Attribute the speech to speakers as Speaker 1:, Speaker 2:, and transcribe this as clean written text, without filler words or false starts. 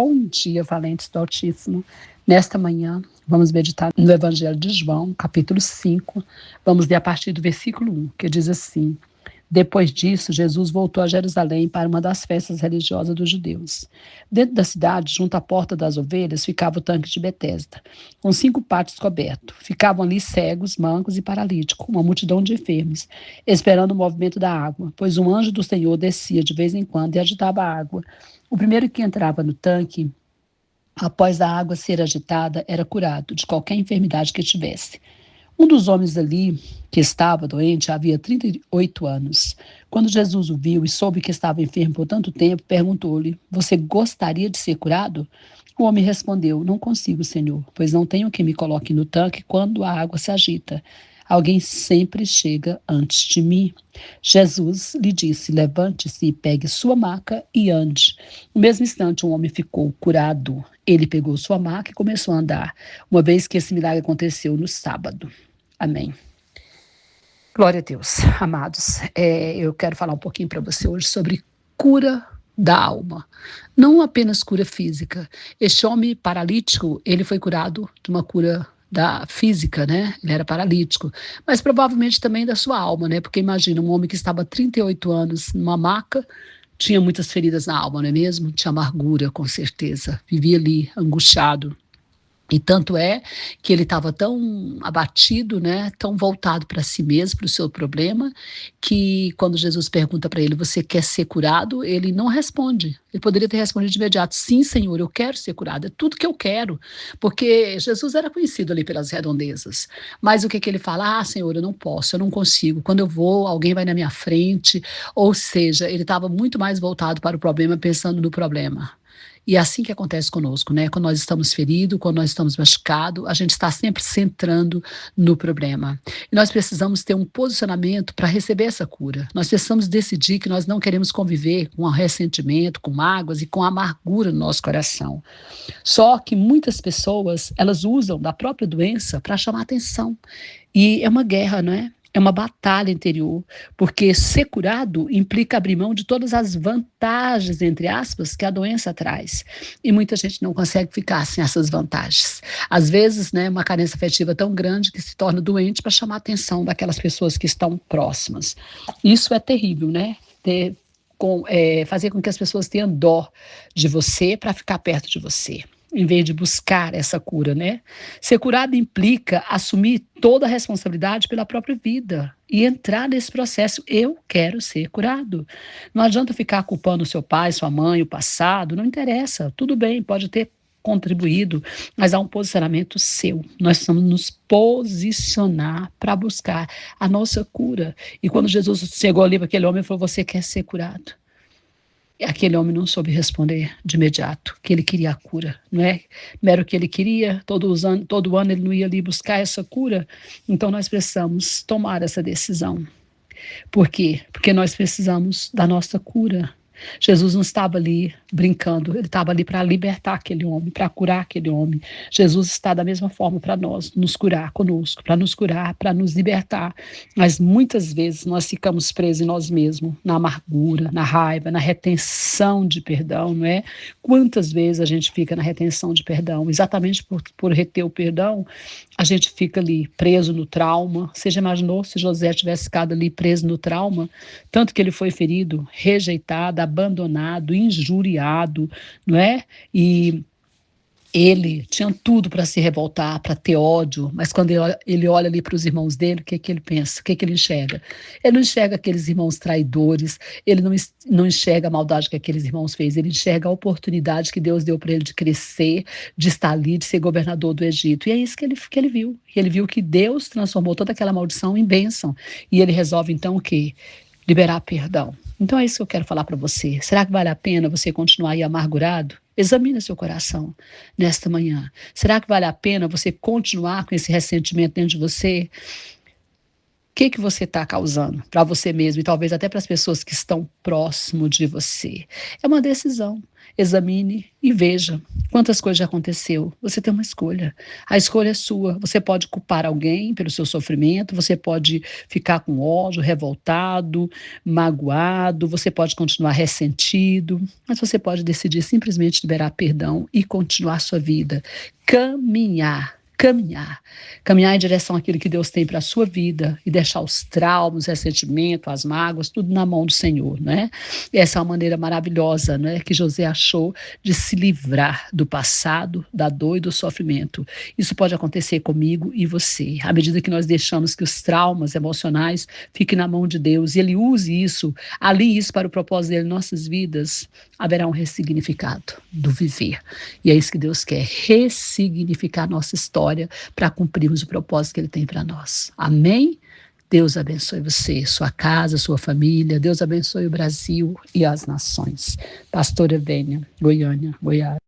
Speaker 1: Bom dia, valentes do Altíssimo. Nesta manhã, vamos meditar no Evangelho de João, capítulo 5. Vamos ler a partir do versículo 1, que diz assim: Depois disso, Jesus voltou a Jerusalém para uma das festas religiosas dos judeus. Dentro da cidade, junto à porta das ovelhas, ficava o tanque de Betesda, com 5 pátios cobertos. Ficavam ali cegos, mancos e paralíticos, uma multidão de enfermos, esperando o movimento da água, pois um anjo do Senhor descia de vez em quando e agitava a água. O primeiro que entrava no tanque, após a água ser agitada, era curado de qualquer enfermidade que tivesse. Um dos homens ali que estava doente havia 38 anos. Quando Jesus o viu e soube que estava enfermo por tanto tempo, perguntou-lhe: Você gostaria de ser curado? O homem respondeu: Não consigo, Senhor, pois não tenho quem me coloque no tanque quando a água se agita. Alguém sempre chega antes de mim. Jesus lhe disse: Levante-se e pegue sua maca e ande. No mesmo instante, um homem ficou curado. Ele pegou sua maca e começou a andar, uma vez que esse milagre aconteceu no sábado. Amém. Glória a Deus, amados. Eu quero falar um pouquinho para você hoje sobre cura da alma. Não apenas cura física. Este homem paralítico, ele foi curado de uma cura da física, né? Ele era paralítico, mas provavelmente também da sua alma, né? Porque imagina, um homem que estava há 38 anos numa maca, tinha muitas feridas na alma, não é mesmo? Tinha amargura, com certeza. Vivia ali, angustiado. E tanto é que ele estava tão abatido, né, tão voltado para si mesmo, para o seu problema, que quando Jesus pergunta para ele: Você quer ser curado? Ele não responde. Ele poderia ter respondido de imediato: Sim, Senhor, eu quero ser curado, é tudo que eu quero. Porque Jesus era conhecido ali pelas redondezas. Mas o que ele fala? Senhor, eu não posso, eu não consigo. Quando eu vou, alguém vai na minha frente. Ou seja, ele estava muito mais voltado para o problema, pensando no problema. E é assim que acontece conosco, né? Quando nós estamos feridos, quando nós estamos machucados, a gente está sempre centrando no problema. E nós precisamos ter um posicionamento para receber essa cura. Nós precisamos decidir que nós não queremos conviver com ressentimento, com mágoas e com amargura no nosso coração. Só que muitas pessoas, elas usam da própria doença para chamar atenção. E é uma guerra, não é? É uma batalha interior, porque ser curado implica abrir mão de todas as vantagens, entre aspas, que a doença traz. E muita gente não consegue ficar sem essas vantagens. Às vezes, né, uma carência afetiva tão grande que se torna doente para chamar a atenção daquelas pessoas que estão próximas. Isso é terrível, né? Fazer com que as pessoas tenham dó de você para ficar perto de você, em vez de buscar essa cura, né? Ser curado implica assumir toda a responsabilidade pela própria vida e entrar nesse processo. Eu quero ser curado. Não adianta ficar culpando seu pai, sua mãe, o passado, não interessa. Tudo bem, pode ter contribuído, mas há um posicionamento seu. Nós precisamos nos posicionar para buscar a nossa cura. E quando Jesus chegou ali para aquele homem e falou: Você quer ser curado? Aquele homem não soube responder de imediato que ele queria a cura, não é? Não era o que ele queria, todo ano ele não ia ali buscar essa cura. Então nós precisamos tomar essa decisão. Por quê? Porque nós precisamos da nossa cura. Jesus não estava ali brincando, ele estava ali para libertar aquele homem, para curar aquele homem. Jesus está da mesma forma para nós, nos curar conosco, para nos curar, para nos libertar. Mas muitas vezes nós ficamos presos em nós mesmos, na amargura, na raiva, na retenção de perdão, não é? Quantas vezes a gente fica na retenção de perdão? Exatamente por reter o perdão, a gente fica ali preso no trauma. Você já imaginou se José tivesse ficado ali preso no trauma? Tanto que ele foi ferido, rejeitado, abandonado, injuriado, não é? E ele tinha tudo para se revoltar, para ter ódio, mas quando ele olha ali para os irmãos dele, o que ele pensa? O que ele enxerga? Ele não enxerga aqueles irmãos traidores, ele não enxerga a maldade que aqueles irmãos fez, ele enxerga a oportunidade que Deus deu para ele de crescer, de estar ali, de ser governador do Egito. E é isso que ele viu. Ele viu que Deus transformou toda aquela maldição em bênção. E ele resolve então o quê? Liberar perdão. Então é isso que eu quero falar para você. Será que vale a pena você continuar aí amargurado? Examina seu coração nesta manhã. Será que vale a pena você continuar com esse ressentimento dentro de você? que você está causando para você mesmo e talvez até para as pessoas que estão próximo de você? É uma decisão. Examine e veja quantas coisas já aconteceu. Você tem uma escolha. A escolha é sua. Você pode culpar alguém pelo seu sofrimento, você pode ficar com ódio, revoltado, magoado, você pode continuar ressentido, mas você pode decidir simplesmente liberar perdão e continuar sua vida. Caminhar em direção àquilo que Deus tem para a sua vida e deixar os traumas, o ressentimento, as mágoas, tudo na mão do Senhor, né? E essa é uma maneira maravilhosa, né, que José achou de se livrar do passado, da dor e do sofrimento. Isso pode acontecer comigo e você, à medida que nós deixamos que os traumas emocionais fiquem na mão de Deus e Ele use isso, alinhe isso para o propósito dele em nossas vidas, haverá um ressignificado do viver. E é isso que Deus quer, ressignificar a nossa história para cumprirmos o propósito que Ele tem para nós. Amém? Deus abençoe você, sua casa, sua família. Deus abençoe o Brasil e as nações. Pastora Vênia, Goiânia, Goiás.